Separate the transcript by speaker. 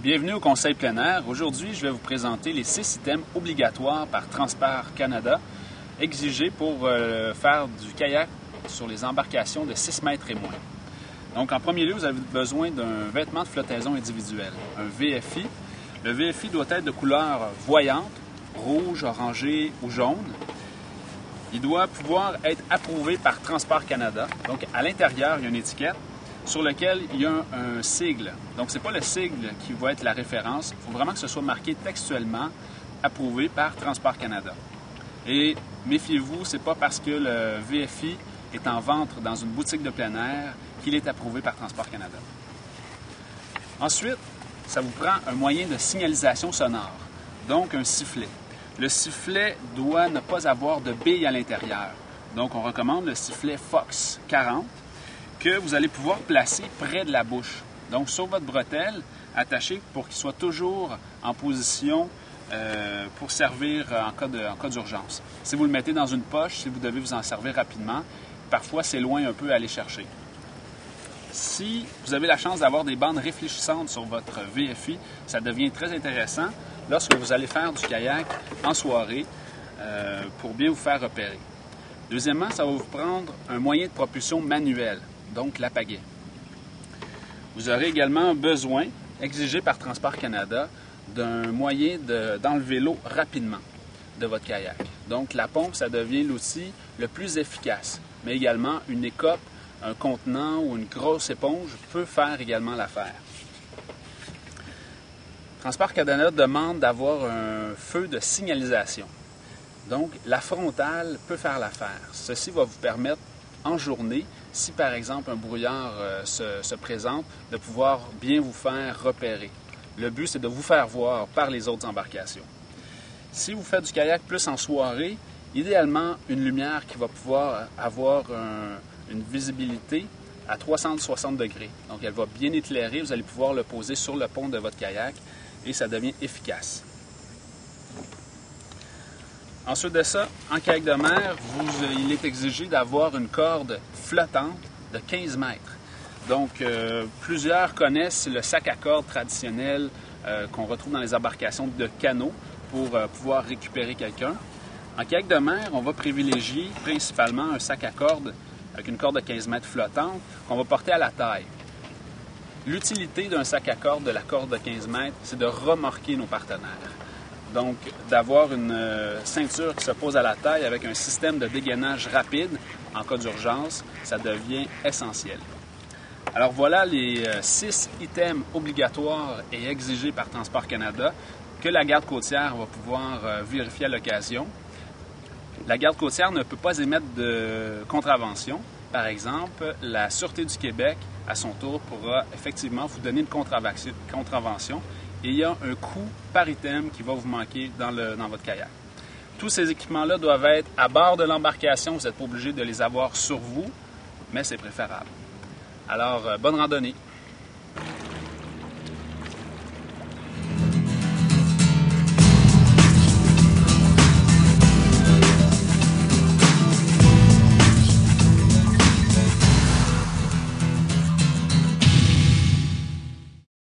Speaker 1: Bienvenue au Conseil plein air. Aujourd'hui, je vais vous présenter les 6 items obligatoires par Transport Canada exigés pour faire du kayak sur les embarcations de 6 mètres et moins. Donc, en premier lieu, vous avez besoin d'un vêtement de flottaison individuel, un VFI. Le VFI doit être de couleur voyante, rouge, orangé ou jaune. Il doit pouvoir être approuvé par Transport Canada. Donc, à l'intérieur, il y a une étiquette sur laquelle il y a un sigle. Donc, ce n'est pas le sigle qui va être la référence. Il faut vraiment que ce soit marqué textuellement, approuvé par Transport Canada. Et méfiez-vous, ce n'est pas parce que le VFI est en vente dans une boutique de plein air qu'il est approuvé par Transport Canada. Ensuite, ça vous prend un moyen de signalisation sonore, donc un sifflet. Le sifflet doit ne pas avoir de bille à l'intérieur. Donc, on recommande le sifflet Fox 40 que vous allez pouvoir placer près de la bouche. Donc, sur votre bretelle, attaché pour qu'il soit toujours en position pour servir en cas d'urgence. Si vous le mettez dans une poche, si vous devez vous en servir rapidement, parfois c'est loin un peu à aller chercher. Si vous avez la chance d'avoir des bandes réfléchissantes sur votre VFI, ça devient très intéressant lorsque vous allez faire du kayak en soirée pour bien vous faire repérer. Deuxièmement, ça va vous prendre un moyen de propulsion manuel, donc la pagaie. Vous aurez également besoin, exigé par Transport Canada, d'un moyen d'enlever l'eau rapidement de votre kayak. Donc la pompe, ça devient l'outil le plus efficace, mais également une écope, un contenant ou une grosse éponge peut faire également l'affaire. Transport Canada demande d'avoir un feu de signalisation. Donc, la frontale peut faire l'affaire. Ceci va vous permettre, en journée, si par exemple un brouillard se présente, de pouvoir bien vous faire repérer. Le but, c'est de vous faire voir par les autres embarcations. Si vous faites du kayak plus en soirée, idéalement, une lumière qui va pouvoir avoir une visibilité à 360 degrés. Donc, elle va bien éclairer. Vous allez pouvoir le poser sur le pont de votre kayak et ça devient efficace. Ensuite de ça, en kayak de mer, il est exigé d'avoir une corde flottante de 15 mètres. Donc, plusieurs connaissent le sac à corde traditionnel qu'on retrouve dans les embarcations de canot pour pouvoir récupérer quelqu'un. En kayak de mer, on va privilégier principalement un sac à corde avec une corde de 15 mètres flottante qu'on va porter à la taille. L'utilité d'un sac à corde, de la corde de 15 mètres, c'est de remorquer nos partenaires. Donc, d'avoir une ceinture qui se pose à la taille avec un système de dégainage rapide en cas d'urgence, ça devient essentiel. Alors voilà les 6 items obligatoires et exigés par Transport Canada que la garde côtière va pouvoir vérifier à l'occasion. La garde côtière ne peut pas émettre de contravention. Par exemple, la Sûreté du Québec, à son tour, pourra effectivement vous donner une contravention et il y a un coût par item qui va vous manquer dans votre kayak. Tous ces équipements-là doivent être à bord de l'embarcation. Vous n'êtes pas obligé de les avoir sur vous, mais c'est préférable. Alors, bonne randonnée!